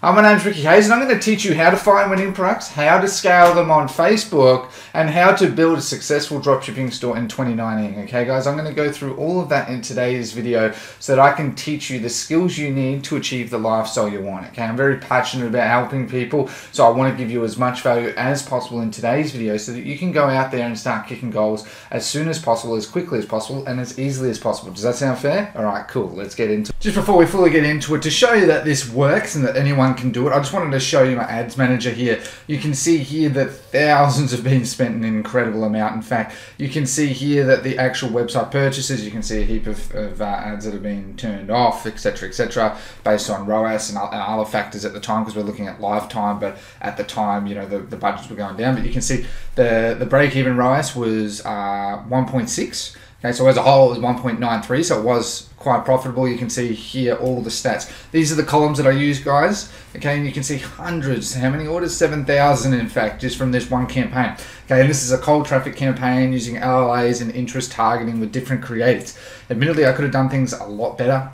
My name's Ricky Hayes and I'm going to teach you how to find winning products, how to scale them on Facebook, and how to build a successful dropshipping store in 2019. Okay guys, I'm going to go through all of that in today's video so that I can teach you the skills you need to achieve the lifestyle you want. Okay, I'm very passionate about helping people, so I want to give you as much value as possible in today's video so that you can go out there and start kicking goals as soon as possible, as quickly as possible, and as easily as possible. Does that sound fair? Alright, cool, let's get into it. Just before we fully get into it, to show you that this works and that anyone can do it, I just wanted to show you my ads manager here. You can see here that thousands have been spent, an incredible amount. In fact, you can see here that the actual website purchases, you can see a heap of ads that have been turned off, etc., based on ROAS and other factors at the time, because we're looking at lifetime, but at the time, you know, the budgets were going down. But you can see the break-even ROAS was 1.6. Okay, so as a whole it was 1.93, so it was quite profitable. You can see here all the stats. These are the columns that I use, guys. Okay, and you can see hundreds. How many orders? 7,000 in fact, just from this one campaign. Okay, and this is a cold traffic campaign using LLAs and interest targeting with different creatives. Admittedly, I could have done things a lot better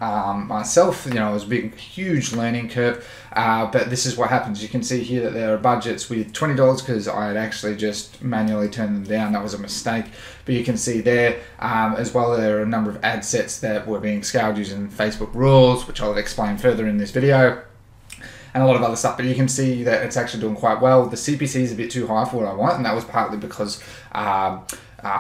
myself. You know, it was a big, huge learning curve. But this is what happens. You can see here that there are budgets with $20 because I had actually just manually turned them down. That was a mistake. But you can see there as well, there are a number of ad sets that were being scaled using Facebook rules, which I'll explain further in this video, and a lot of other stuff. But you can see that it's actually doing quite well. The CPC is a bit too high for what I want, and that was partly because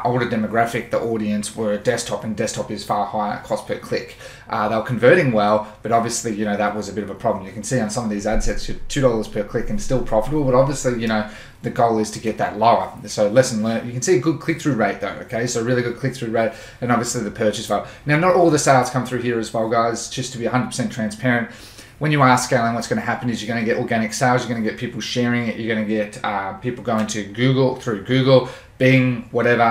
older demographic, the audience were desktop, and desktop is far higher cost per click. They were converting well, but obviously, you know, that was a bit of a problem. You can see on some of these ad sets, you're $2 per click and still profitable, but obviously, you know, the goal is to get that lower. So lesson learned. You can see a good click-through rate though, okay? So really good click-through rate, and obviously the purchase value. Now, not all the sales come through here as well, guys, just to be 100% transparent. When you are scaling, what's going to happen is you're going to get organic sales, you're going to get people sharing it, you're going to get people going to Google, through Google, Bing, whatever,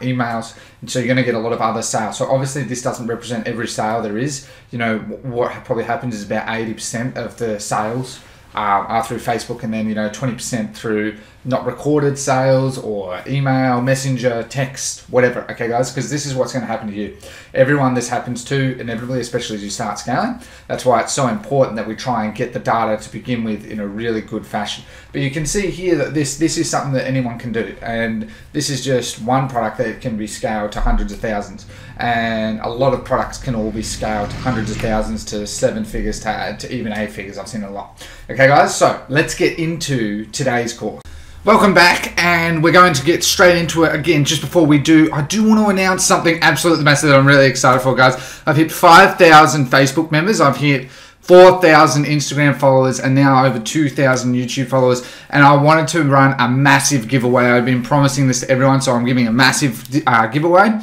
emails, and so you're going to get a lot of other sales. So obviously this doesn't represent every sale there is. You know, what probably happens is about 80% of the sales are through Facebook, and then, you know, 20% through not recorded sales or email, messenger, text, whatever. Okay guys, because this is what's going to happen to you. Everyone this happens to inevitably, especially as you start scaling. That's why it's so important that we try and get the data to begin with in a really good fashion. But you can see here that this is something that anyone can do, and this is just one product that can be scaled to hundreds of thousands, and a lot of products can all be scaled to hundreds of thousands, to 7 figures, to even 8 figures. I've seen a lot. Okay guys, so let's get into today's course. Welcome back, and we're going to get straight into it. Again, just before we do, I do want to announce something absolutely massive that I'm really excited for, guys. I've hit 5,000 Facebook members, I've hit 4,000 Instagram followers, and now over 2,000 YouTube followers, and I wanted to run a massive giveaway. I've been promising this to everyone, so I'm giving a massive giveaway.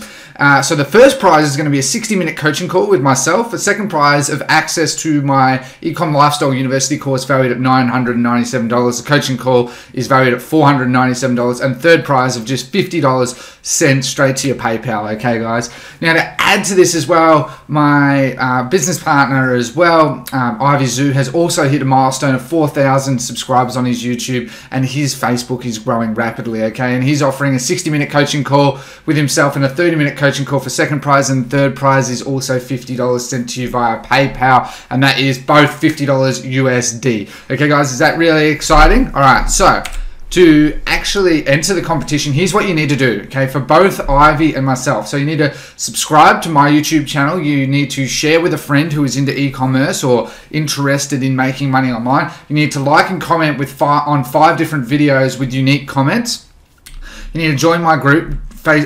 So the first prize is going to be a 60-minute coaching call with myself. The second prize of access to my Ecom Lifestyle University course valued at $997. The coaching call is valued at $497. And third prize of just $50 sent straight to your PayPal. Okay, guys. Now to add to this as well, my business partner as well, Ivy Zoo, has also hit a milestone of 4,000 subscribers on his YouTube, and his Facebook is growing rapidly. Okay, and he's offering a 60-minute coaching call with himself and a 30-minute coaching call for second prize, and third prize is also $50 sent to you via PayPal, and that is both $50 USD. Okay guys, is that really exciting? All right, so to actually enter the competition, here's what you need to do, okay, for both Ivy and myself. So you need to subscribe to my YouTube channel. You need to share with a friend who is into e-commerce or interested in making money online. You need to like and comment with on 5 different videos with unique comments. You need to join my group, join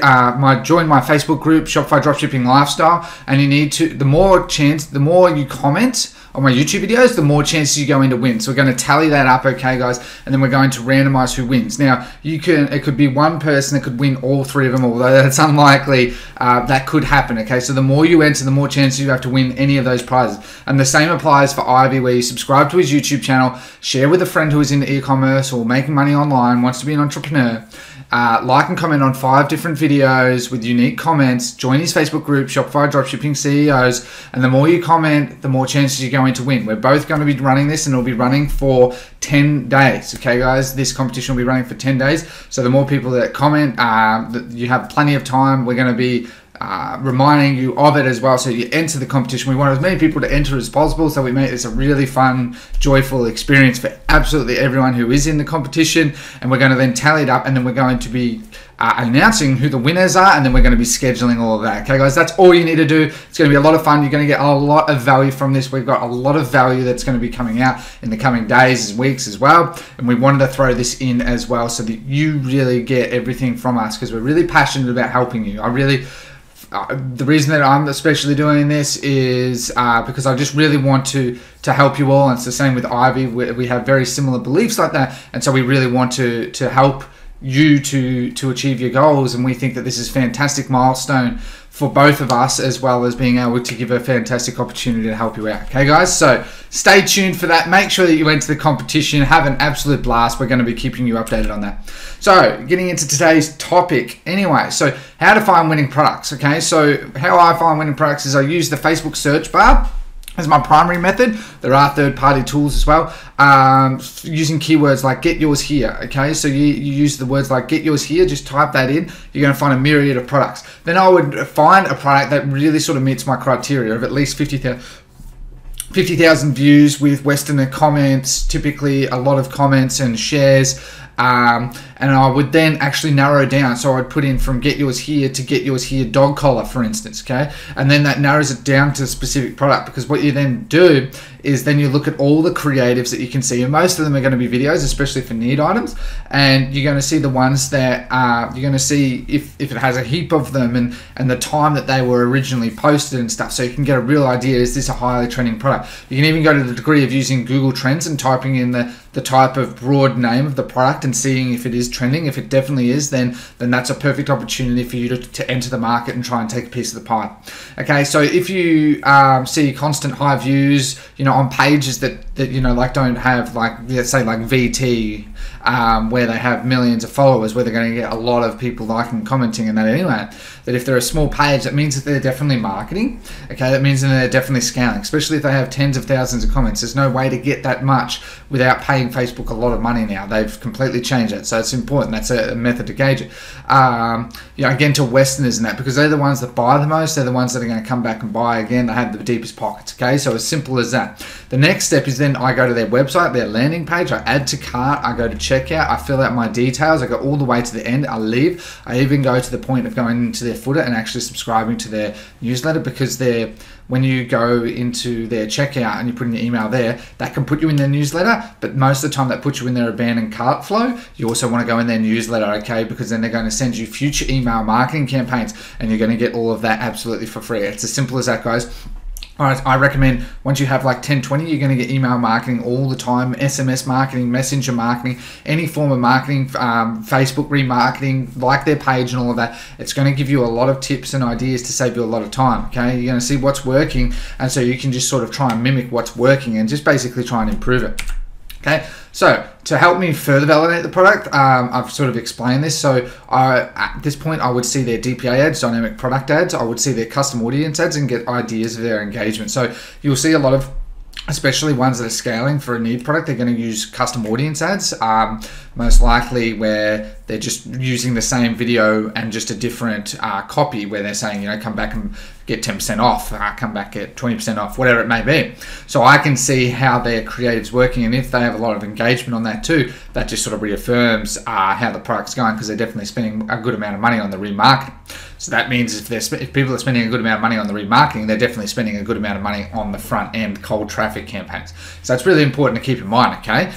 my Facebook group, Shopify Dropshipping Lifestyle, and you need to, the more you comment on my YouTube videos, the more chances you go in to win. So we're going to tally that up, okay guys, and then we're going to randomize who wins. Now, it could be one person that could win all 3 of them, although that's unlikely. That could happen, okay? So the more you enter, the more chances you have to win any of those prizes. And the same applies for Ivy, where you subscribe to his YouTube channel, share with a friend who is into e-commerce or making money online, wants to be an entrepreneur, like and comment on 5 different videos with unique comments, join his Facebook group, Shopify Dropshipping CEOs, and the more you comment, the more chances you're going to win. We're both going to be running this, and it'll be running for 10 days. Okay, guys, this competition will be running for 10 days. So the more people that comment, you have plenty of time. We're going to be reminding you of it as well, so you enter the competition. We want as many people to enter as possible, so we make this a really fun, joyful experience for absolutely everyone who is in the competition. And we're going to then tally it up, and then we're going to be announcing who the winners are, and then we're going to be scheduling all of that. Okay, guys, that's all you need to do. It's going to be a lot of fun. You're going to get a lot of value from this. We've got a lot of value that's going to be coming out in the coming days and weeks as well, and we wanted to throw this in as well so that you really get everything from us, because we're really passionate about helping you. The reason that I'm especially doing this is because I just really want to help you all. And it's the same with Ivy. We have very similar beliefs like that, and so we really want to help you to achieve your goals. And we think that this is a fantastic milestone for both of us, as well as being able to give a fantastic opportunity to help you out. Okay, guys, so stay tuned for that. Make sure that you enter the competition. Have an absolute blast. We're going to be keeping you updated on that. So getting into today's topic anyway, so how to find winning products. Okay, so how I find winning products is I use the Facebook search bar as my primary method. There are third-party tools as well, using keywords like get yours here. Okay, so you use the words like get yours here, just type that in, you're going to find a myriad of products. Then I would find a product that really sort of meets my criteria of at least 50,000 views with Westerner comments, typically a lot of comments and shares. And I would then actually narrow down. So I'd put in from get yours here to get yours here dog collar, for instance, okay? And then that narrows it down to a specific product, because what you then do is then you look at all the creatives that you can see, and most of them are going to be videos, especially for need items, and you're going to see the ones that you're going to see if it has a heap of them and the time that they were originally posted and stuff, so you can get a real idea, is this a highly trending product? You can even go to the degree of using Google Trends and typing in the type of broad name of the product and seeing if it is trending. If it definitely is, then that's a perfect opportunity for you to enter the market and try and take a piece of the pie. Okay, so if you see constant high views, you know, on pages that you know, like, don't have, like, let's say like VT, where they have millions of followers, where they're going to get a lot of people liking and commenting and that anyway, that if they're a small page, that means that they're definitely marketing. Okay, that means that they're definitely scaling, especially if they have tens of thousands of comments. There's no way to get that much without paying Facebook a lot of money now. They've completely changed it, so it's important. That's a method to gauge it. You know, again, to Westerners and that, because they're the ones that buy the most, they're the ones that are going to come back and buy again. They have the deepest pockets. Okay, so as simple as that. The next step is then I go to their website, their landing page, I add to cart, I go to checkout, I fill out my details, I go all the way to the end, I leave. I even go to the point of going into their footer and actually subscribing to their newsletter, because when you go into their checkout and you put in your email there, that can put you in their newsletter, but most of the time that puts you in their abandoned cart flow. You also want to go in their newsletter, okay, because then they're going to send you future email marketing campaigns, and you're going to get all of that absolutely for free. It's as simple as that, guys. Alright, I recommend once you have like 10, 20, you're going to get email marketing all the time, SMS marketing, messenger marketing, any form of marketing, Facebook remarketing, like their page and all of that. It's going to give you a lot of tips and ideas to save you a lot of time, okay? You're going to see what's working, and so you can just sort of try and mimic what's working and just basically try and improve it. Okay, so to help me further validate the product, I've sort of explained this. So at this point, I would see their DPA ads, dynamic product ads. I would see their custom audience ads and get ideas of their engagement. So you'll see a lot of, especially ones that are scaling for a need product, they're going to use custom audience ads, most likely where they're just using the same video and just a different copy, where they're saying, you know, come back and get 10% off, come back at 20% off, whatever it may be. So I can see how their creative's working, and if they have a lot of engagement on that too, that just sort of reaffirms how the product's going, because they're definitely spending a good amount of money on the remarketing. So that means if people are spending a good amount of money on the remarketing, they're definitely spending a good amount of money on the front end cold traffic campaigns. So it's really important to keep in mind, okay?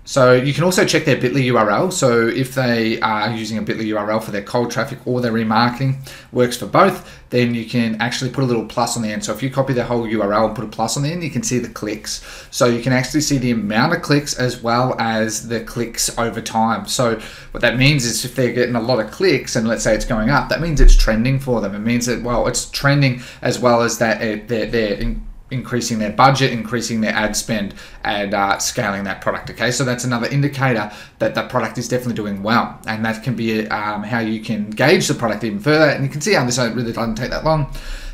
So you can also check their Bitly URL. So if they are using a Bitly URL for their cold traffic or their remarketing, works for both, then you can actually put a little plus on the end. So if you copy the whole URL and put a plus on the end, you can see the clicks. So you can actually see the amount of clicks as well as the clicks over time. So what that means is if they're getting a lot of clicks, and let's say it's going up, that means it's trending for them. It means that, well, it's trending as well as that they're increasing their budget, increasing their ad spend, and scaling that product. Okay, so that's another indicator that that product is definitely doing well, and that can be how you can gauge the product even further. And you can see how this really doesn't take that long.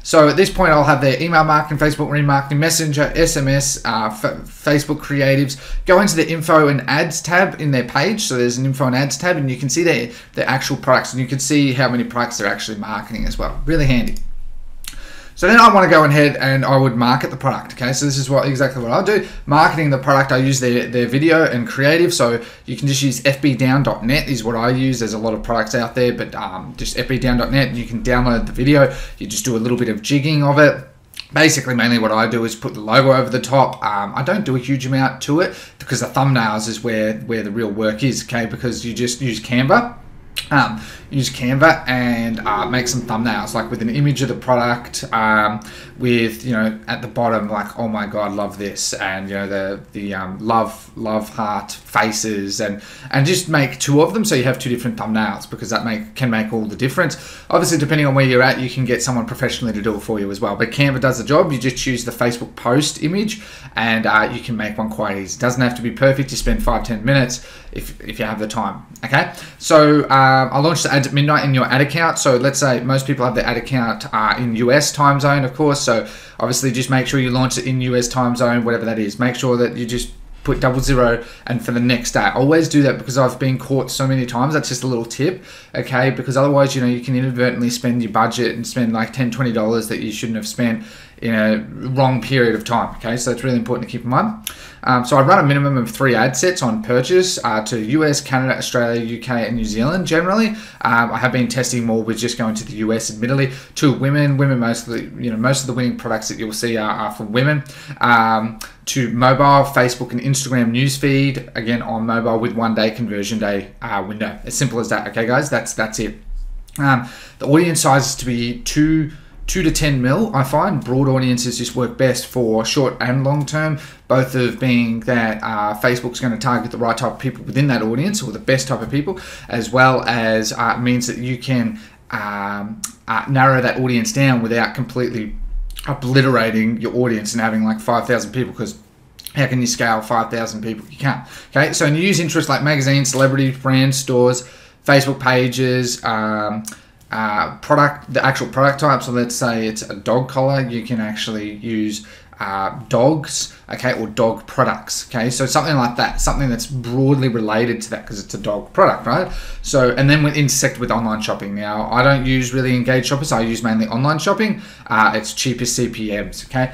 So at this point, I'll have their email marketing, Facebook remarketing, Messenger, SMS, Facebook creatives. Go into the info and ads tab in their page. So there's an info and ads tab, and you can see their actual products, and you can see how many products they're actually marketing as well. Really handy. So then I want to go ahead and I would market the product. Okay, so this is exactly what I'll do. Marketing the product, I use their video and creative. So you can just use fbdown.net is what I use. There's a lot of products out there, but just fbdown.net, and you can download the video. You just do a little bit of jigging of it. Basically, mainly what I do is put the logo over the top. I don't do a huge amount to it because the thumbnails is where the real work is. Okay, because you just use Canva. Use Canva and make some thumbnails, like with an image of the product, with, you know, at the bottom, like, oh my god, love this, and, you know, the love heart faces, and just make 2 of them, so you have 2 different thumbnails, because that can make all the difference. Obviously, depending on where you're at, you can get someone professionally to do it for you as well, but Canva does the job. You just choose the Facebook post image, and you can make one quite easy. It doesn't have to be perfect. You spend 5-10 minutes if you have the time. Okay, so I launched the ads at midnight in your ad account. So let's say most people have their ad account in US time zone, of course. So obviously just make sure you launch it in US time zone, whatever that is. Make sure that you just put 00 and for the next day. Always do that, because I've been caught so many times. That's just a little tip, okay? Because otherwise, you know, you can inadvertently spend your budget and spend like $10-20 that you shouldn't have spent in a wrong period of time. Okay, so it's really important to keep in mind. So I run a minimum of 3 ad sets on purchase to US, Canada, Australia, UK, and New Zealand generally. I have been testing more with just going to the US, admittedly, to women. Women mostly, you know, most of the winning products that you'll see are for women. To mobile, Facebook and Instagram newsfeed, again on mobile with 1-day conversion day window. As simple as that. Okay, guys, that's it. The audience size is to be 2 to 10 mil. I find broad audiences just work best for short and long term, both of being that Facebook's going to target the right type of people within that audience, or the best type of people, as well as means that you can narrow that audience down without completely obliterating your audience and having like 5,000 people, because how can you scale 5,000 people? You can't. Okay, so you use interests like magazines, celebrities, brands, stores, Facebook pages, the actual product type. So let's say it's a dog collar, you can actually use dogs, okay, or dog products, okay, so something like that, something that's broadly related to that, because it's a dog product, right? So, and then we intersect with online shopping. Now, I don't use really engaged shoppers. I use mainly online shopping. It's cheapest CPMs, okay.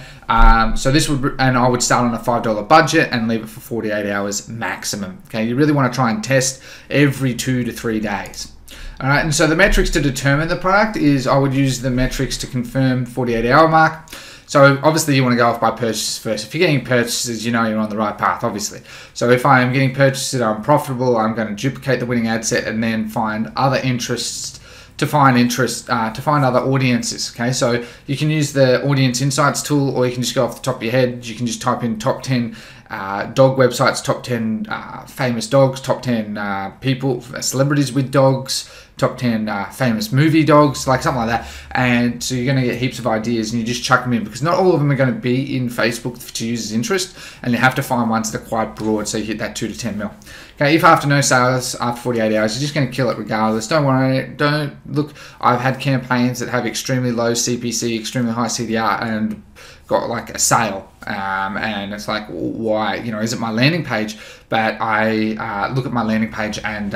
So this would, and I would start on a $5 budget and leave it for 48 hours maximum. Okay, you really want to try and test every 2 to 3 days. All right, and so the metrics to determine the product is, I would use the metrics to confirm 48-hour mark. So obviously you want to go off by purchases first. If you're getting purchases, you know you're on the right path, obviously. So if I am getting purchases, I'm profitable, I'm going to duplicate the winning ad set and then find other interests to find other audiences. Okay, so you can use the audience insights tool, or you can just go off the top of your head. You can just type in top 10 dog websites, top 10 famous dogs, top 10 people, celebrities with dogs, top 10 famous movie dogs, like something like that. And so you're going to get heaps of ideas, and you just chuck them in, because not all of them are going to be in Facebook to use as interest, and you have to find ones that are quite broad, so you hit that 2 to 10 mil. Okay, if after no sales, after 48 hours, you're just going to kill it regardless. Don't worry, don't look. I've had campaigns that have extremely low CPC, extremely high CDR, and got like a sale, and it's like, why? You know, is it my landing page? But I look at my landing page, and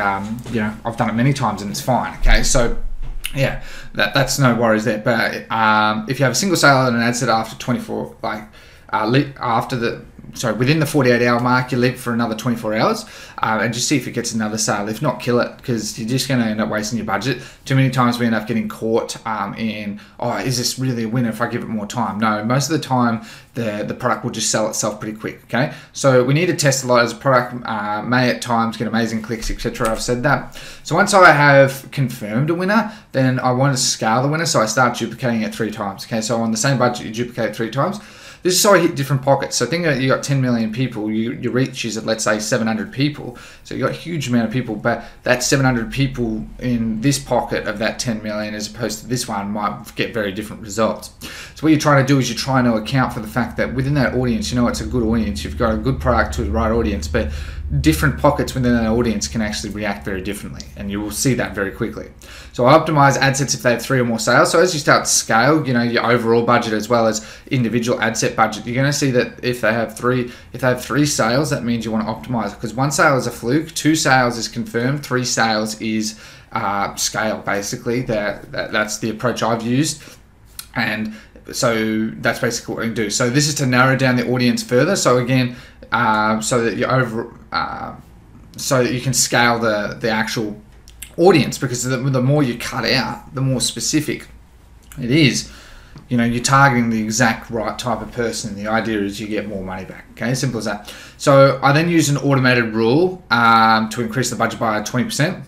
you know, I've done it many times, and it's fine. Okay, so yeah, that's no worries there. But if you have a single sale and an ad set after 24, like within the 48-hour mark, you leave it for another 24 hours and just see if it gets another sale. If not, kill it, because you're just going to end up wasting your budget. Too many times we end up getting caught in, oh, is this really a winner if I give it more time? No, most of the time the product will just sell itself pretty quick, okay? So we need to test a lot as a product, may at times get amazing clicks, etc. I've said that. So once I have confirmed a winner, then I want to scale the winner, so I start duplicating it 3 times, okay? So on the same budget, you duplicate it 3 times. This is so I hit different pockets. So think about, you got 10 million people, your reach is at, let's say, 700 people. So you got a huge amount of people, but that 700 people in this pocket of that 10 million as opposed to this one might get very different results. So what you're trying to do is you're trying to account for the fact that within that audience, you know, it's a good audience, you've got a good product to the right audience, but different pockets within that audience can actually react very differently, and you will see that very quickly. So I optimize ad sets if they have 3 or more sales. So as you start to scale, you know, your overall budget as well as individual ad set budget, you're going to see that if they have three sales, that means you want to optimize it, because 1 sale is a fluke, 2 sales is confirmed, 3 sales is scale. Basically, that's the approach I've used, and so that's basically what we can do. So this is to narrow down the audience further. So again, so that so that you can scale the actual audience, because the more you cut out, the more specific it is. You know, you're targeting the exact right type of person. The idea is you get more money back. Okay, simple as that. So I then use an automated rule to increase the budget by 20%.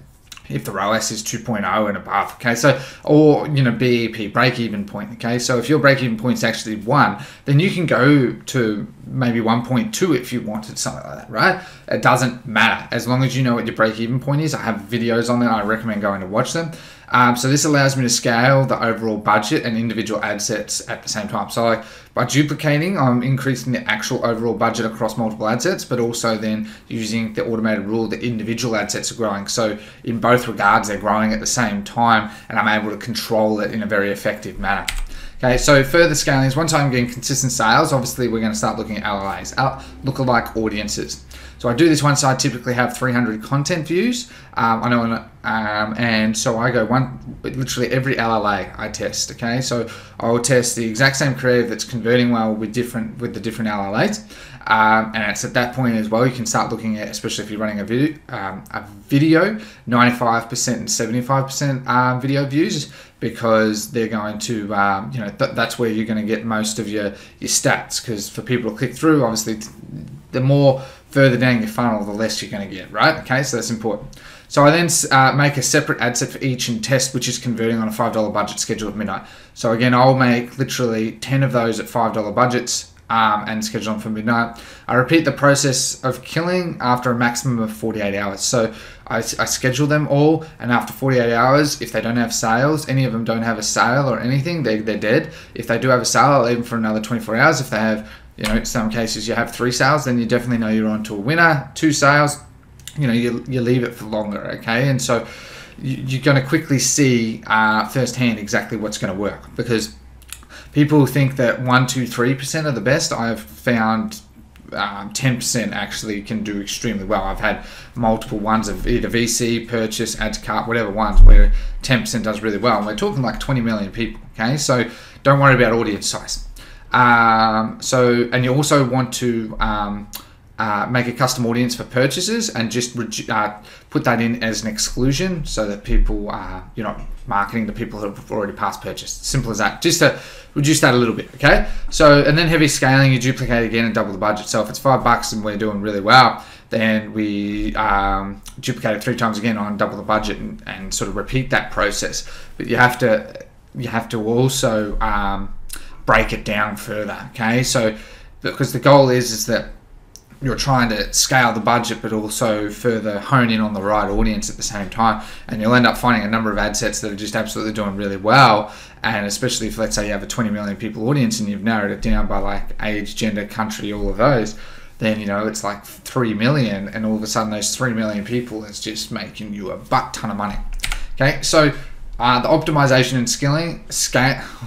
If the ROAS is 2.0 and above, okay, so, or, you know, BEP, break-even point, okay, so if your break-even point is actually 1, then you can go to maybe 1.2 if you wanted, something like that, right? It doesn't matter, as long as you know what your break-even point is. I have videos on that, I recommend going to watch them. So this allows me to scale the overall budget and individual ad sets at the same time. So like, by duplicating, I'm increasing the actual overall budget across multiple ad sets, but also then using the automated rule, the individual ad sets are growing. So in both regards, they're growing at the same time, and I'm able to control it in a very effective manner. Okay, so further scaling is once I'm getting consistent sales, obviously we're going to start looking at LLAs, lookalike audiences. So I do this once I typically have 300 content views. And so I go literally every LLA I test. Okay, so I will test the exact same creative that's converting well with the different LLAs. And it's at that point as well you can start looking at, especially if you're running a video, 95% and 75% video views, because they're going to, you know, that's where you're going to get most of your stats. Because for people to click through, obviously, the more further down your funnel, the less you're going to get, right? Okay, so that's important. So I then make a separate ad set for each and test which is converting on a $5 budget scheduled at midnight. So again, I'll make literally 10 of those at $5 budgets and schedule them for midnight. I repeat the process of killing after a maximum of 48 hours. So I schedule them all, and after 48 hours, if they don't have sales, any of them don't have a sale or anything, they're dead. If they do have a sale, I'll leave them for another 24 hours. If they have, you know, in some cases you have 3 sales, then you definitely know you're on to a winner. 2 sales, you know, you leave it for longer, okay? And so you're going to quickly see firsthand exactly what's going to work, because people think that 1, 2, 3% are the best. I've found 10% actually can do extremely well. I've had multiple ones of either VC, purchase, add to cart, whatever ones, where 10% does really well. And we're talking like 20 million people, okay? So don't worry about audience size. And you also want to make a custom audience for purchases, and just put that in as an exclusion, so that people you're not marketing to people who have already passed purchase. Simple as that, just to reduce that a little bit, okay? So, and then heavy scaling, you duplicate again and double the budget. So if it's $5 and we're doing really well, then we duplicate it 3 times again on double the budget, and sort of repeat that process. But you have to also break it down further, okay? So because the goal is that you're trying to scale the budget, but also further hone in on the right audience at the same time, and you'll end up finding a number of ad sets that are just absolutely doing really well. And especially if, let's say, you have a 20 million people audience and you've narrowed it down by like age, gender, country, all of those, then, you know, it's like 3 million, and all of a sudden those 3 million people is just making you a butt ton of money. Okay, so the optimization and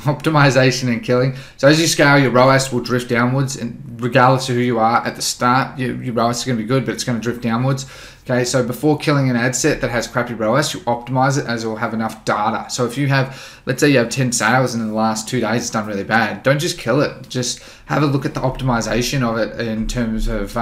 optimization and killing. So as you scale, your ROAS will drift downwards, and regardless of who you are at the start, your ROAS is going to be good, but it's going to drift downwards. Okay, so before killing an ad set that has crappy ROAS, you optimize it, as it will have enough data. So if you have, let's say you have 10 sales and in the last 2 days it's done really bad, don't just kill it. Just have a look at the optimization of it in terms of,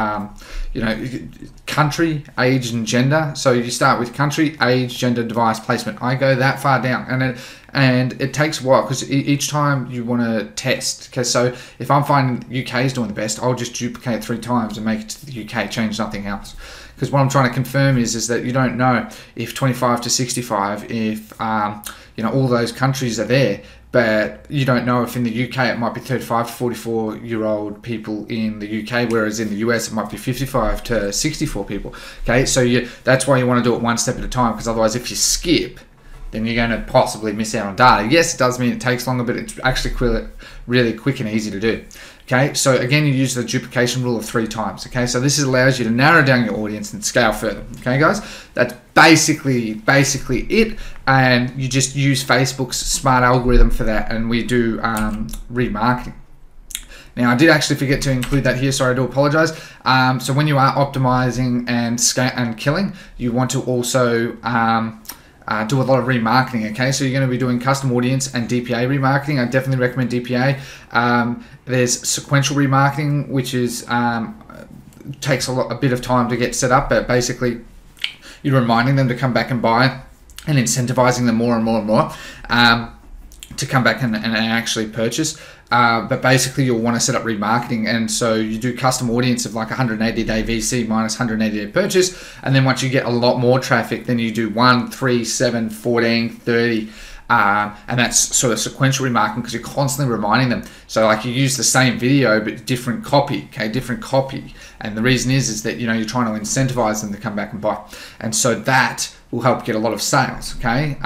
you know, country, age, and gender. So you start with country, age, gender, device, placement. I go that far down, and it takes a while, because each time you want to test. Okay, so if I'm finding UK is doing the best, I'll just duplicate 3 times and make it to the UK, change nothing else. Because what I'm trying to confirm is that you don't know if 25 to 65, if you know, all those countries are there, but you don't know if in the UK it might be 35 to 44-year-old people in the UK, whereas in the US it might be 55 to 64 people. Okay, so that's why you want to do it one step at a time, because otherwise if you skip, then you're going to possibly miss out on data. Yes, it does mean it takes longer, but it's actually really quick and easy to do. Okay, so again, you use the duplication rule of 3 times. Okay, so this allows you to narrow down your audience and scale further. Okay, guys, that's basically it. And you just use Facebook's smart algorithm for that, and we do remarketing. Now, I did actually forget to include that here, so I do apologize. So when you are optimizing and killing, you want to also do a lot of remarketing. Okay, so you're going to be doing custom audience and DPA remarketing. I definitely recommend DPA. There's sequential remarketing, which is takes a bit of time to get set up, but basically you're reminding them to come back and buy and incentivizing them more and more and more to come back and actually purchase. But basically you'll want to set up remarketing, and so you do custom audience of like 180-day VC minus 180-day purchase, and then once you get a lot more traffic, then you do 1, 3, 7, 14, 30, and that's sort of sequential remarketing, because you're constantly reminding them. So like you use the same video but different copy, okay, different copy, and the reason is that you're trying to incentivize them to come back and buy, and so that will help get a lot of sales. Okay,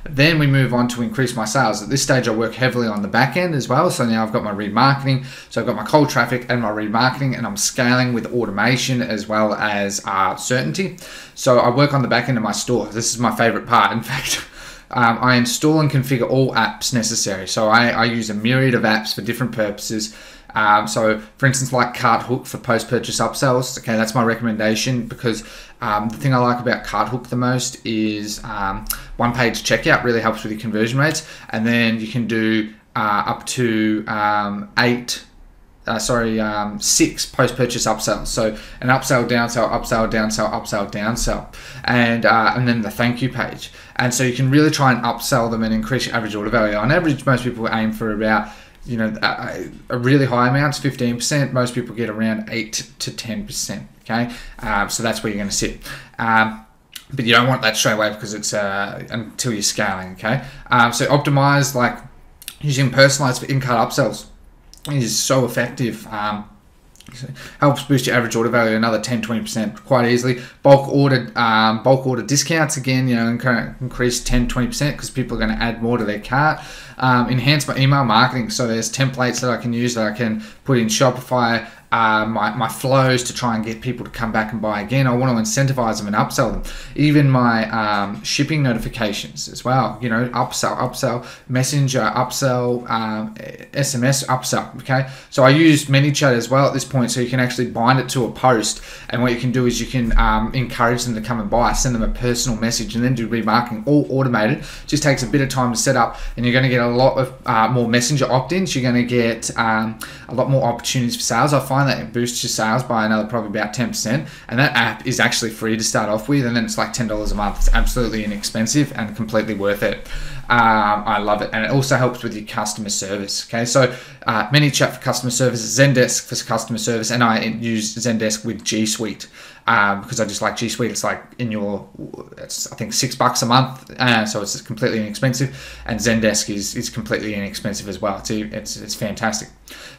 then we move on to increase my sales. At this stage I work heavily on the back end as well, so now I've got my remarketing, so I've got my cold traffic and my remarketing, and I'm scaling with automation as well as certainty. So I work on the back end of my store. This is my favorite part. In fact, I install and configure all apps necessary. So I use a myriad of apps for different purposes. So for instance, like Carthook for post-purchase upsells. Okay, that's my recommendation, because the thing I like about Carthook the most is one-page checkout really helps with your conversion rates, and then you can do up to 6 post-purchase upsells. So an upsell, downsell, upsell, downsell, upsell, downsell, and then the thank you page. And so you can really try and upsell them and increase your average order value. On average, most people aim for about a really high amount, 15%. Most people get around 8 to 10%. Okay, so that's where you're going to sit. But you don't want that straight away, because it's until you're scaling. Okay, so optimize, like using personalized for in-cart upsells is so effective. Helps boost your average order value another 10-20% quite easily. Bulk order discounts, again, increase 10-20% because people are going to add more to their cart. Enhance my email marketing, so there's templates that I can use that I can put in Shopify. My flows to try and get people to come back and buy again. I want to incentivize them and upsell them. Even my shipping notifications as well. Upsell, messenger, upsell, SMS, upsell. Okay, so I use ManyChat as well at this point, so you can actually bind it to a post, and what you can do is you can encourage them to come and buy, send them a personal message, and then do remarketing, all automated. Just takes a bit of time to set up, and you're going to get a lot of more messenger opt-ins. You're going to get a lot more opportunities for sales. I find that it boosts your sales by another probably about 10%, and that app is actually free to start off with, and then it's like $10 a month. It's absolutely inexpensive and completely worth it. I love it, and it also helps with your customer service. Okay, so ManyChat for customer service, Zendesk for customer service, and I use Zendesk with G Suite because I just like G Suite. It's like it's I think $6 a month, so it's completely inexpensive, and Zendesk is completely inexpensive as well. It's fantastic.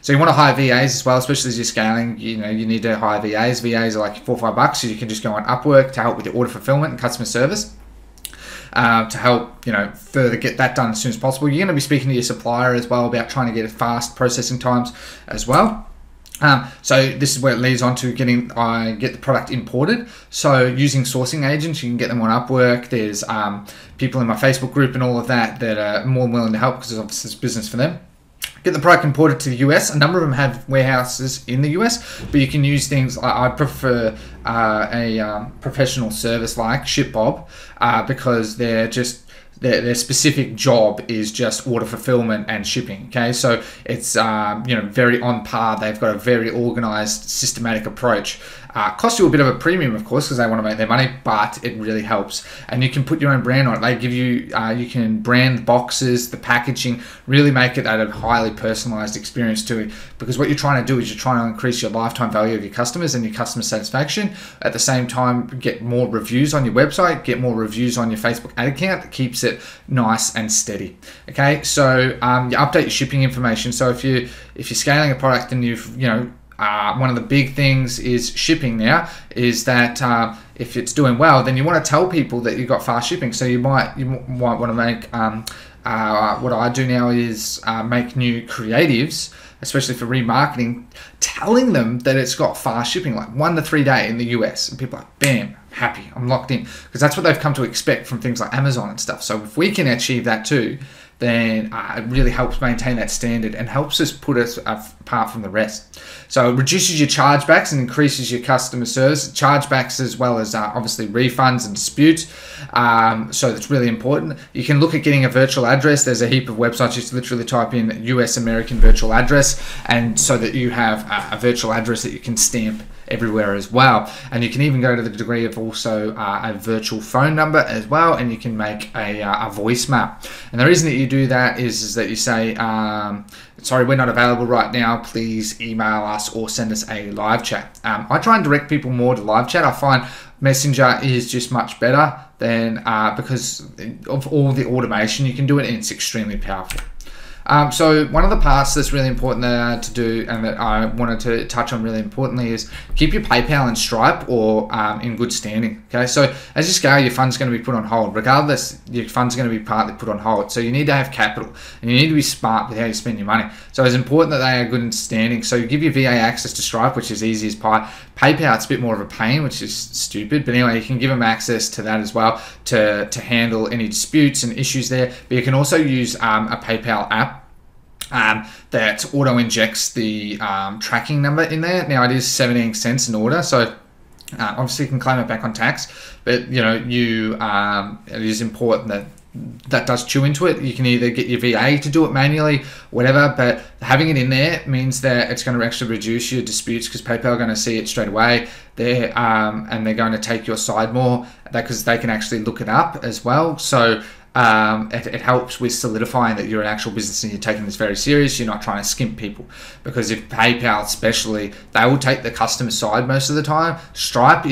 So you want to hire VAs as well, especially as you're scaling. You need to hire VAs. VAs are like $4 or $5, so you can just go on Upwork to help with your order fulfillment and customer service. To help further get that done as soon as possible. You're going to be speaking to your supplier as well about trying to get fast processing times as well. So this is where it leads on to get the product imported. So using sourcing agents, you can get them on Upwork. There's people in my Facebook group and all of that are more than willing to help, because obviously it's business for them. Get the product imported to the US. A number of them have warehouses in the US, but you can use things. I prefer a professional service like ShipBob because their specific job is just order fulfillment and shipping. Okay, so it's very on par. They've got a very organized, systematic approach. Cost you a bit of a premium, of course, because they want to make their money, but it really helps. And you can put your own brand on it. They give you, you can brand the boxes, the packaging, really make it a highly personalized experience to it. Because what you're trying to do is you're trying to increase your lifetime value of your customers and your customer satisfaction. At the same time, get more reviews on your website, get more reviews on your Facebook ad account that keeps it nice and steady. Okay, so you update your shipping information. So if you're scaling a product and one of the big things is shipping now, is that if it's doing well, then you want to tell people that you've got fast shipping. So you might want to make, what I do now is make new creatives, especially for remarketing, telling them that it's got fast shipping, like 1 to 3 day in the US. And people are like, bam, happy, I'm locked in. Because that's what they've come to expect from things like Amazon and stuff. So if we can achieve that too, then it really helps maintain that standard and helps us put us apart from the rest. So it reduces your chargebacks and increases your customer service. Chargebacks as well as obviously refunds and disputes. So that's really important. You can look at getting a virtual address. There's a heap of websites. You just literally type in US American virtual address, and so that you have a virtual address that you can stamp everywhere as well. And you can even go to the degree of also a virtual phone number as well, and you can make a voice map. And the reason that you do that is that you say, sorry, we're not available right now, please email us or send us a live chat. I try and direct people more to live chat. I find Messenger is just much better than because of all the automation you can do it, and it's extremely powerful. So one of the parts that's really important to do, and that I wanted to touch on really importantly, is keep your PayPal and Stripe or in good standing. Okay, so as you scale, your fund's going to be put on hold. Regardless, your fund's going to be partly put on hold. So you need to have capital, and you need to be smart with how you spend your money. So it's important that they are good in standing. So you give your VA access to Stripe, which is easy as pie. PayPal, it's a bit more of a pain, which is stupid. But anyway, you can give them access to that as well to handle any disputes and issues there. But you can also use a PayPal app that auto injects the tracking number in there. Now it is 17 cents an order, so obviously you can claim it back on tax, but it is important that that does chew into it. You can either get your VA to do it manually, whatever, but having it in there means that it's going to actually reduce your disputes, because PayPal are going to see it straight away there, and they're going to take your side more, because they can actually look it up as well. So it helps with solidifying that you're an actual business and you're taking this very serious. You're not trying to skimp people, because if PayPal especially, they will take the customer side most of the time. Stripe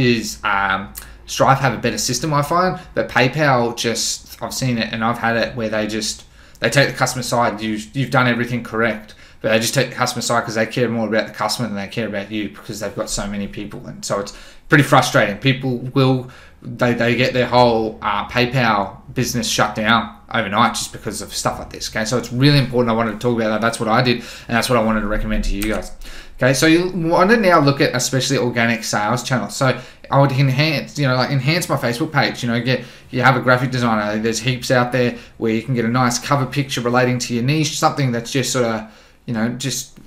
have a better system, I find, but PayPal just, I've seen it and I've had it where they take the customer side. You've done everything correct, but they just take the customer side because they care more about the customer than they care about you, because they've got so many people. And so it's pretty frustrating. People will, they get their whole PayPal business shut down overnight just because of stuff like this. Okay, so it's really important. I wanted to talk about that. That's what I did, and that's what I wanted to recommend to you guys. Okay, so you want to now look at especially organic sales channels. So I would enhance my Facebook page. You have a graphic designer. There's heaps out there where you can get a nice cover picture relating to your niche, something that's just sort of, just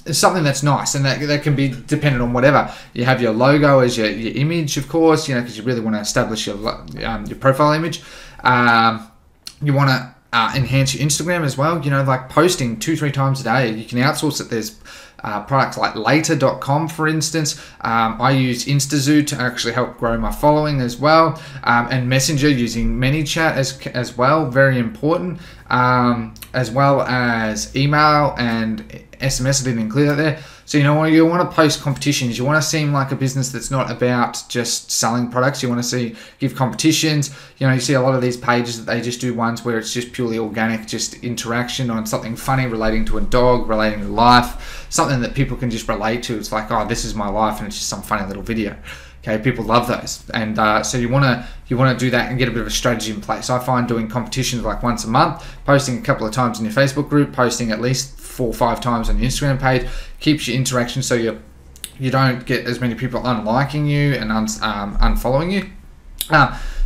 something that's nice, and that can be dependent on whatever. You have your logo as your image, of course, because you really want to establish your profile image. You want to enhance your Instagram as well, like posting 2-3 times a day. You can outsource it. There's products like later.com, for instance. I use InstaZoo to actually help grow my following as well, and Messenger using ManyChat as well, very important, as well as email and SMS. I didn't include that there. So you want to post competitions. You want to seem like a business that's not about just selling products. You want to give competitions. You see a lot of these pages that they just do ones where it's just purely organic, just interaction on something funny relating to a dog, relating to life, something that people can just relate to. It's like, oh, this is my life, and it's just some funny little video. Okay, people love those, and so you want to do that and get a bit of a strategy in place. I find doing competitions like once a month, posting a couple of times in your Facebook group, posting at least 4 or 5 times on your Instagram page, keeps your interaction so you don't get as many people unliking you and unfollowing you.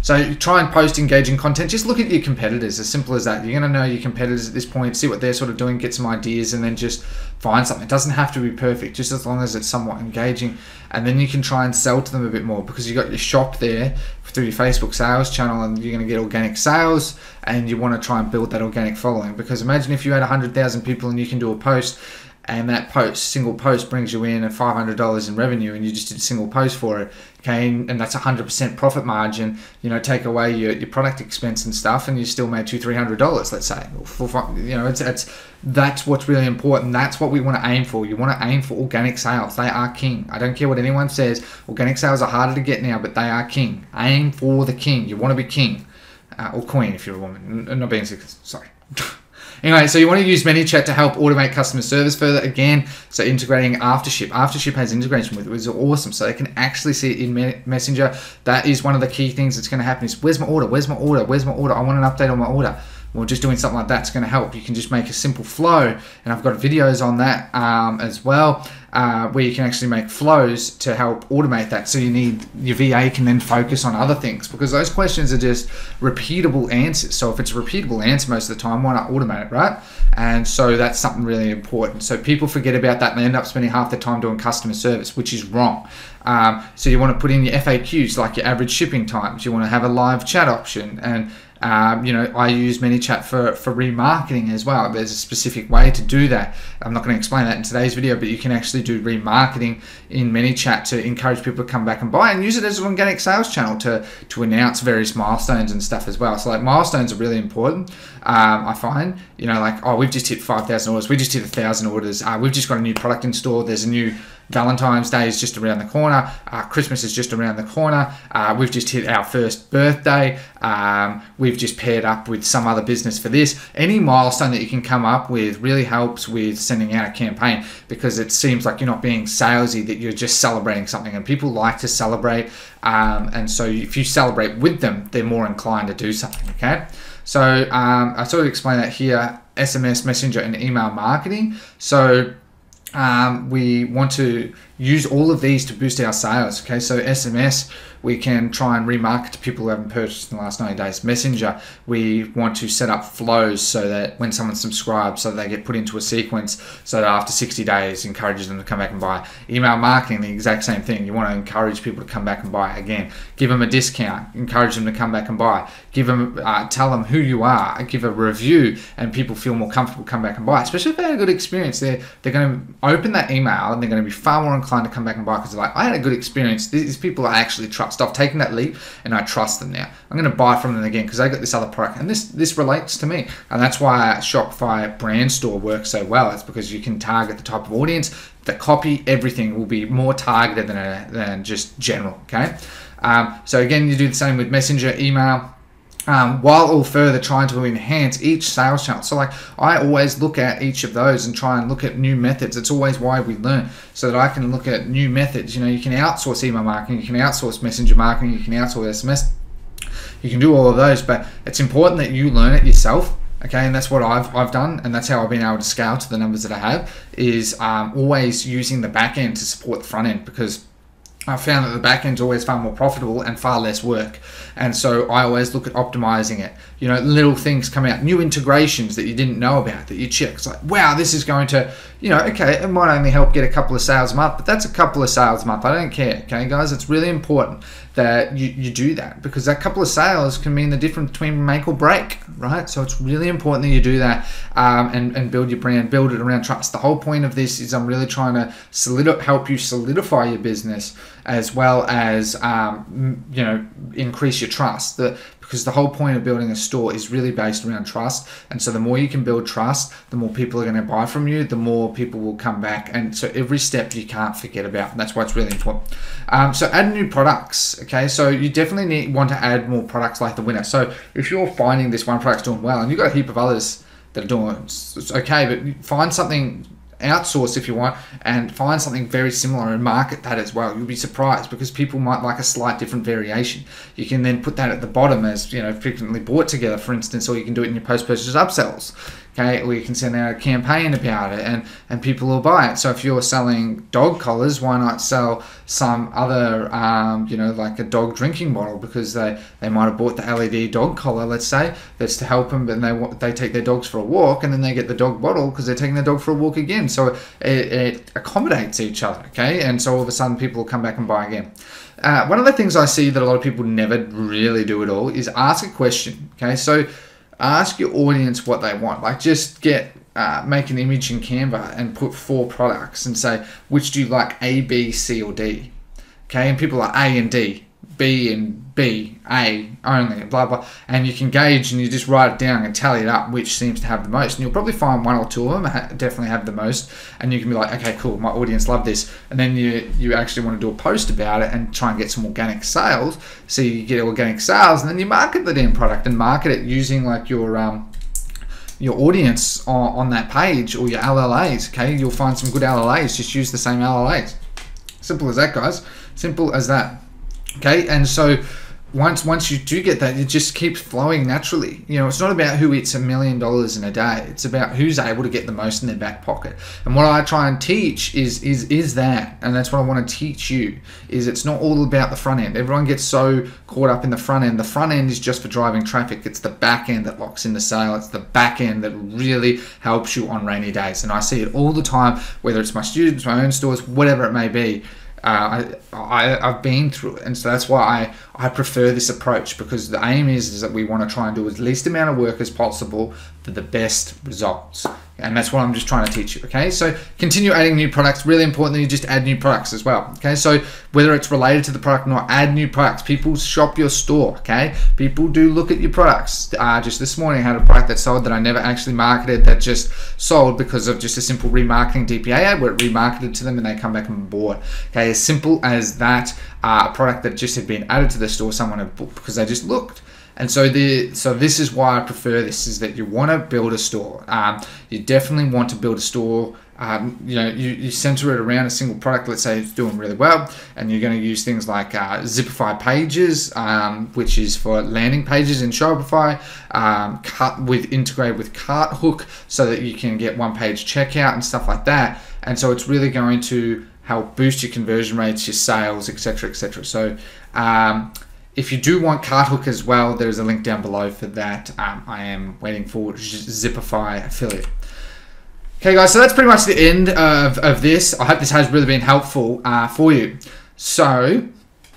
So try and post engaging content. Just look at your competitors, as simple as that. You're going to know your competitors at this point, see what they're sort of doing, get some ideas, and then just find something. It doesn't have to be perfect, just as long as it's somewhat engaging. And then you can try and sell to them a bit more, because you've got your shop there through your Facebook sales channel, and you're going to get organic sales, and you want to try and build that organic following. Because imagine if you had 100,000 people and you can do a post and that single post brings you in $500 in revenue, and you just did a single post for it, okay, and that's 100% profit margin, you know, take away your product expense and stuff, and you still made $200-300, let's say, you know, that's what's really important. That's what we want to aim for. You want to aim for organic sales. They are king. I don't care what anyone says. Organic sales are harder to get now, but they are king. Aim for the king. You want to be king, or queen if you're a woman. Not being sexist, sorry. Anyway, so you want to use ManyChat to help automate customer service further. Again, so integrating Aftership. Aftership has integration with it, which is awesome. So they can actually see it in Messenger. That is one of the key things that's going to happen is, where's my order? Where's my order? Where's my order? I want an update on my order. Well, just doing something like that's going to help. You can just make a simple flow, and I've got videos on that as well, where you can actually make flows to help automate that. So you need, your VA can then focus on other things, because those questions are just repeatable answers. So if it's a repeatable answer most of the time, why not automate it, right? And so that's something really important. So people forget about that and they end up spending half their time doing customer service, which is wrong. So you want to put in your FAQs, like your average shipping times. You want to have a live chat option, and you know, I use ManyChat for remarketing as well. There's a specific way to do that. I'm not going to explain that in today's video, but you can actually do remarketing in ManyChat to encourage people to come back and buy, and use it as an organic sales channel to announce various milestones and stuff as well. So like, milestones are really important. I find, you know, like, oh, we've just hit 5,000 orders. We just hit 1,000 orders. We've just got a new product in store. There's a new Valentine's Day is just around the corner. Christmas is just around the corner. We've just hit our first birthday. We've just paired up with some other business for this. Any milestone that you can come up with really helps with sending out a campaign, because it seems like you're not being salesy, that you're just celebrating something, and people like to celebrate. And so if you celebrate with them, they're more inclined to do something, okay? So I sort of explain that here, SMS, Messenger, and email marketing. So we want to use all of these to boost our sales. Okay, so SMS, we can try and remarket to people who haven't purchased in the last 90 days. Messenger, we want to set up flows so that when someone subscribes, so they get put into a sequence, so that after 60 days encourages them to come back and buy. Email marketing, the exact same thing. You want to encourage people to come back and buy again. Give them a discount, encourage them to come back and buy. Give them, tell them who you are, give a review, and people feel more comfortable come back and buy. Especially if they had a good experience, they're going to open that email and they're going to be far more inclined to come back and buy, because they're like, I had a good experience. These people I actually trust. I've taken that leap and I trust them now. I'm going to buy from them again because they got this other product, and this relates to me. And that's why Shopify brand store works so well. It's because you can target the type of audience, the copy, everything will be more targeted than just general. Okay. So again, you do the same with Messenger, email. While all further trying to enhance each sales channel. So like, I always look at each of those and try and look at new methods. It's always why we learn, so that I can look at new methods. You know, you can outsource email marketing, you can outsource messenger marketing, you can outsource SMS, you can do all of those, but it's important that you learn it yourself. Okay, and that's what I've done, and that's how I've been able to scale to the numbers that I have, is always using the back end to support the front end, because I found that the back end is always far more profitable and far less work. And so I always look at optimizing it. You know, little things come out, new integrations that you didn't know about that you check. It's like, wow, this is going to, you know, okay, it might only help get a couple of sales a month, but that's a couple of sales a month. I don't care, okay, guys? It's really important that you do that, because that couple of sales can mean the difference between make or break, right? So it's really important that you do that, and build your brand, build it around trust. The whole point of this is I'm really trying to help you solidify your business, as well as you know, increase your trust. Because the whole point of building a store is really based around trust. And so the more you can build trust, the more people are going to buy from you, the more people will come back. And so every step you can't forget about. And that's why it's really important. So add new products. Okay, so you definitely want to add more products like the winner. So if you're finding this one product's doing well and you've got a heap of others that are doing it's okay, but find something, outsource if you want, and find something very similar and market that as well. You'll be surprised, because people might like a slight different variation. You can then put that at the bottom as, you know, frequently bought together, for instance, or you can do it in your post-purchase upsells. Okay, or you can send out a campaign about it, and people will buy it. So if you're selling dog collars, why not sell some other, you know, like a dog drinking bottle, because they might have bought the LED dog collar, let's say, that's to help them, and they take their dogs for a walk, and then they get the dog bottle because they're taking their dog for a walk again. So it accommodates each other, okay? And so all of a sudden people will come back and buy again. One of the things I see that a lot of people never really do at all is ask a question, okay? So ask your audience what they want. Like, just get make an image in Canva and put 4 products and say, which do you like, A, B, C, or D? Okay, and people are A and D, B and B, A only, blah, blah. And you can gauge and you just write it down and tally it up, which seems to have the most. And you'll probably find 1 or 2 of them definitely have the most. And you can be like, okay, cool, my audience love this. And then you actually want to do a post about it and try and get some organic sales. So you get organic sales and then you market the damn product and market it using like your audience on that page or your LLAs, okay? You'll find some good LLAs, just use the same LLAs. Simple as that, guys. Simple as that. Okay, and so once you do get that, it just keeps flowing naturally. You know, it's not about who eats $1 million in a day. It's about who's able to get the most in their back pocket. And what I try and teach is that, and that's what I want to teach you, is it's not all about the front end. Everyone gets so caught up in the front end. The front end is just for driving traffic. It's the back end that locks in the sale. It's the back end that really helps you on rainy days. And I see it all the time, whether it's my students, my own stores, whatever it may be. I've been through it, and so that's why I prefer this approach, because the aim is that we want to try and do as least amount of work as possible for the best results. And that's what I'm just trying to teach you, okay? So continue adding new products. Really important that you just add new products as well, okay? So whether it's related to the product or not, add new products. People shop your store, okay? People do look at your products. Just this morning I had a product that sold that I never actually marketed, that just sold because of just a simple remarketing DPA ad where it remarketed to them and they come back and bought. Okay, as simple as that. A product that just had been added to the store, someone had bought because they just looked. And so this is why I prefer this, is that you want to build a store. You definitely want to build a store. You know, you center it around a single product. Let's say it's doing really well, and you're going to use things like Zipify pages, which is for landing pages in Shopify, integrate with cart hook so that you can get one-page checkout and stuff like that. And so it's really going to help boost your conversion rates, your sales, etc., etc. So if you do want cart hook as well, there's a link down below for that. I am waiting for Zipify affiliate. Okay, guys, so that's pretty much the end of this. I hope this has really been helpful for you. So,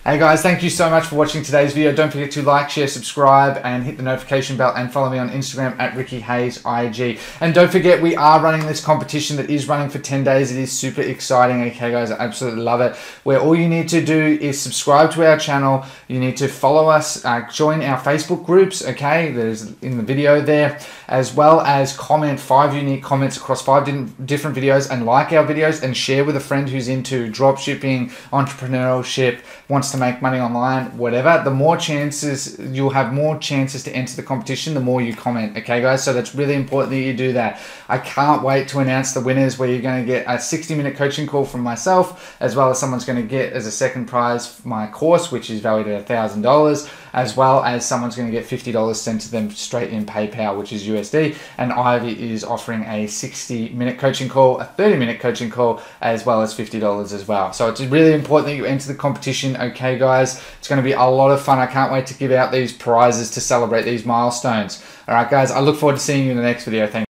hey guys, thank you so much for watching today's video. Don't forget to like, share, subscribe, and hit the notification bell, and follow me on Instagram at Ricky Hayes IG. And don't forget, we are running this competition that is running for 10 days. It is super exciting, okay guys, I absolutely love it. Where all you need to do is subscribe to our channel. You need to follow us, join our Facebook groups, okay, there's in the video there, as well as comment 5 unique comments across 5 different videos, and like our videos, and share with a friend who's into drop shipping, entrepreneurship, wants to make money online, whatever. The more chances, you'll have more chances to enter the competition, the more you comment, okay guys? So that's really important that you do that. I can't wait to announce the winners, where you're going to get a 60-minute coaching call from myself, as well as someone's going to get as a second prize my course, which is valued at $1,000, as well as someone's going to get $50 sent to them straight in PayPal, which is USD. And Ivy is offering a 60-minute coaching call, a 30-minute coaching call, as well as $50 as well. So it's really important that you enter the competition, okay guys? It's going to be a lot of fun. I can't wait to give out these prizes to celebrate these milestones. All right guys, I look forward to seeing you in the next video. Thank you.